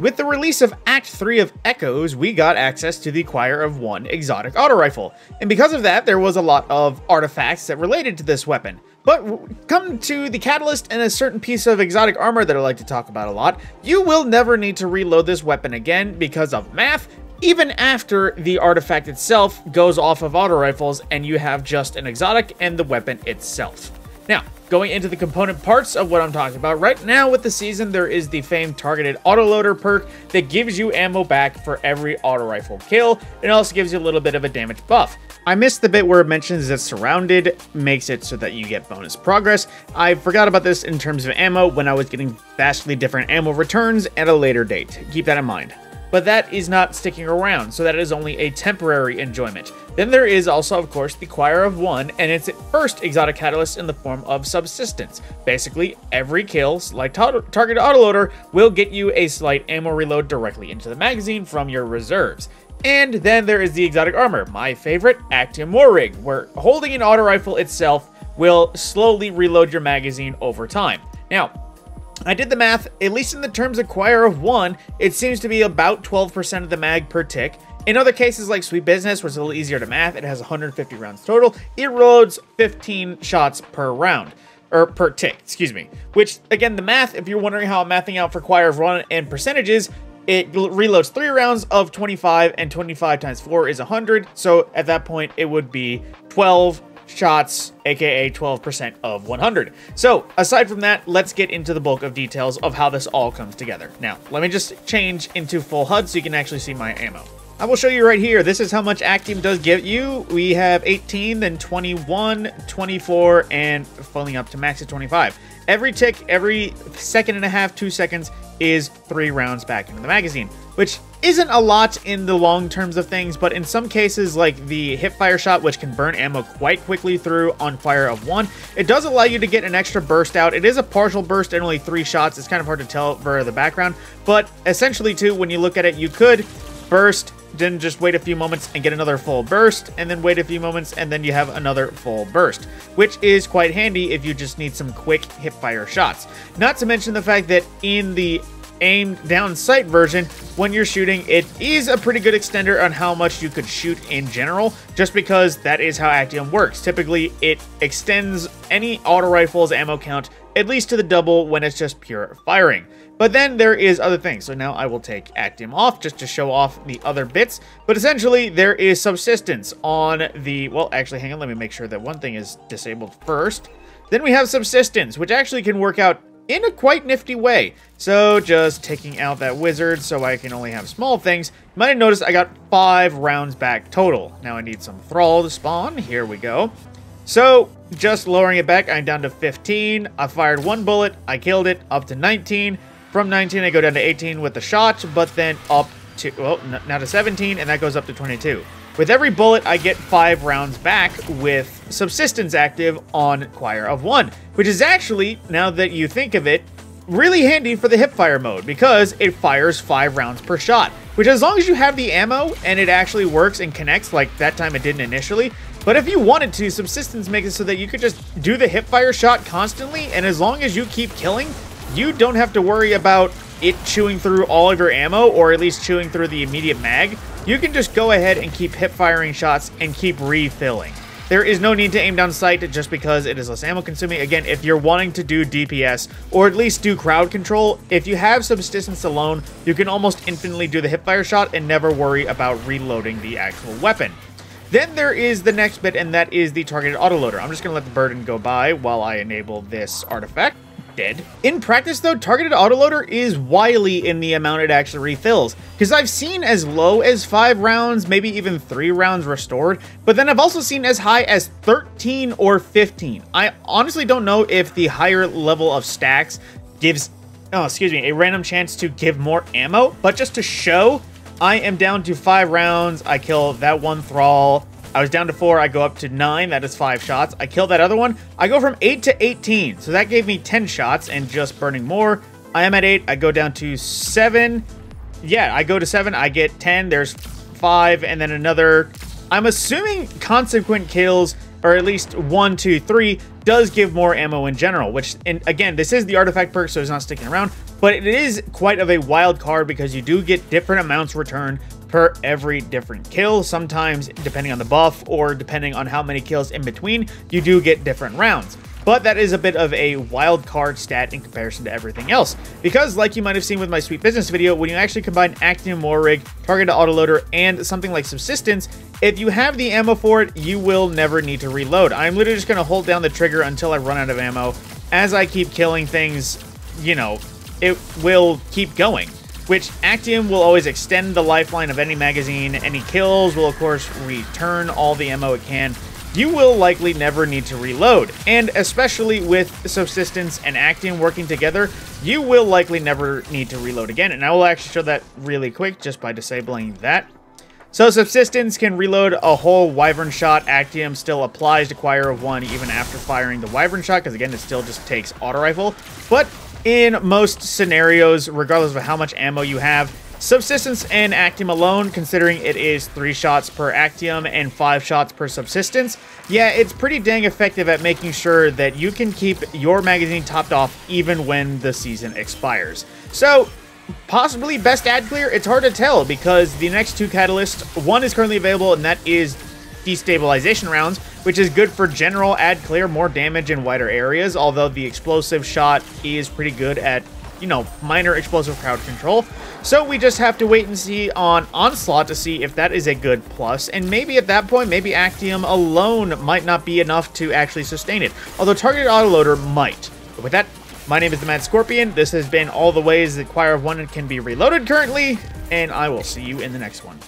With the release of Act 3 of Echoes, we got access to the Choir of One exotic auto rifle, and because of that, there was a lot of artifacts that related to this weapon. But come to the catalyst and a certain piece of exotic armor that I like to talk about a lot, you will never need to reload this weapon again because of math, even after the artifact itself goes off of auto rifles and you have just an exotic and the weapon itself. Now, going into the component parts of what I'm talking about, right now with the season, there is the famed targeted autoloader perk that gives you ammo back for every auto rifle kill. It also gives you a little bit of a damage buff. I missed the bit where it mentions that surrounded makes it so that you get bonus progress. I forgot about this in terms of ammo when I was getting vastly different ammo returns at a later date. Keep that in mind. But that is not sticking around, so that is only a temporary enjoyment. Then there is also, of course, the Choir of One, and its first exotic catalyst in the form of subsistence. Basically, every kill, like target autoloader, will get you a slight ammo reload directly into the magazine from your reserves. And then there is the exotic armor, my favorite, Actium War Rig, where holding an auto rifle itself will slowly reload your magazine over time. Now, I did the math, at least in the terms of Choir of One, it seems to be about 12% of the mag per tick. In other cases like Sweet Business, where it's a little easier to math, it has 150 rounds total, it reloads 15 shots per round. Or per tick, excuse me. Which, again, the math, if you're wondering how I'm mathing out for Choir of One and percentages, it reloads 3 rounds of 25, and 25 times 4 is 100. So at that point, it would be 12 shots, aka 12% of 100. So aside from that, let's get into the bulk of details of how this all comes together. Now, let me just change into full HUD so you can actually see my ammo. I will show you right here. This is how much Actium does give you. We have 18, then 21, 24, and filling up to max at 25. Every tick, every second and a half, 2 seconds, is 3 rounds back into the magazine, which isn't a lot in the long terms of things, but in some cases, like the hipfire shot, which can burn ammo quite quickly through on Choir of One, it does allow you to get an extra burst out. It is a partial burst and only 3 shots. It's kind of hard to tell for the background, but essentially too, when you look at it, you could burst, then just wait a few moments and get another full burst, and then wait a few moments and then you have another full burst, which is quite handy if you just need some quick hipfire shots. Not to mention the fact that in the aimed down sight version, when you're shooting, it is a pretty good extender on how much you could shoot in general, just because that is how Actium works. Typically, it extends any auto rifle's ammo count at least to the double when it's just pure firing. But then there is other things. So now I will take Actium off just to show off the other bits. But essentially, there is subsistence on the... Well, actually, hang on. Let me make sure that one thing is disabled first. Then we have subsistence, which actually can work out in a quite nifty way. So just taking out that wizard so I can only have small things. You might have noticed I got 5 rounds back total. Now I need some thrall to spawn. Here we go. So just lowering it back, I'm down to 15. I fired 1 bullet. I killed it. Up to 19. From 19, I go down to 18 with the shot, but then up to, well, now to 17, and that goes up to 22. With every bullet, I get 5 rounds back with subsistence active on Choir of One, which is actually, now that you think of it, really handy for the hipfire mode because it fires 5 rounds per shot, which as long as you have the ammo and it actually works and connects like that time it didn't initially. But if you wanted to, subsistence makes it so that you could just do the hipfire shot constantly, and as long as you keep killing, you don't have to worry about it chewing through all of your ammo, or at least chewing through the immediate mag. You can just go ahead and keep hip firing shots and keep refilling. There is no need to aim down sight just because it is less ammo consuming. Again, if you're wanting to do DPS, or at least do crowd control, if you have subsistence alone, you can almost infinitely do the hip fire shot and never worry about reloading the actual weapon. Then there is the next bit, and that is the targeted autoloader. I'm just going to let the burden go by while I enable this artifact. Dead. In practice though, targeted autoloader is wily in the amount it actually refills, because I've seen as low as 5 rounds, maybe even 3 rounds restored, but then I've also seen as high as 13 or 15. I honestly don't know if the higher level of stacks gives, a random chance to give more ammo, but just to show, I am down to 5 rounds, I kill that 1 thrall. I was down to 4, I go up to 9, that is 5 shots. I kill that other one, I go from 8 to 18, so that gave me 10 shots and just burning more. I am at 8, I go down to 7. Yeah, I go to 7, I get 10, there's 5, and then another. I'm assuming consequent kills or at least 1, 2, 3, does give more ammo in general, which, and again, this is the artifact perk, so it's not sticking around, but it is quite of a wild card because you do get different amounts returned per every different kill. Sometimes, depending on the buff or depending on how many kills in between, you do get different rounds. But that is a bit of a wild card stat in comparison to everything else. Because, like you might have seen with my Sweet Business video, when you actually combine Actium War Rig, Targeted Autoloader, and something like Subsistence, if you have the ammo for it, you will never need to reload. I'm literally just going to hold down the trigger until I run out of ammo. As I keep killing things, you know, it will keep going. Which Actium will always extend the lifeline of any magazine. Any kills will, of course, return all the ammo it can. You will likely never need to reload, and especially with Subsistence and Actium working together, you will likely never need to reload again, and I will actually show that really quick just by disabling that. So Subsistence can reload a whole Wyvern shot. Actium still applies to Choir of One even after firing the Wyvern shot, because again, it still just takes auto rifle. But in most scenarios, regardless of how much ammo you have, Subsistence and Actium alone, considering it is 3 shots per Actium and 5 shots per Subsistence, yeah, it's pretty dang effective at making sure that you can keep your magazine topped off even when the season expires. So, possibly best ad clear? It's hard to tell because the next 2 catalysts, one is currently available, and that is destabilization rounds, which is good for general ad clear, more damage in wider areas, although the explosive shot is pretty good at, you know, minor explosive crowd control. So we just have to wait and see on Onslaught to see if that is a good plus, and maybe at that point, maybe Actium alone might not be enough to actually sustain it, although Targeted Autoloader might. But with that, my name is TheMadScorpyon. This has been all the ways that Choir of One can be reloaded currently, and I will see you in the next one.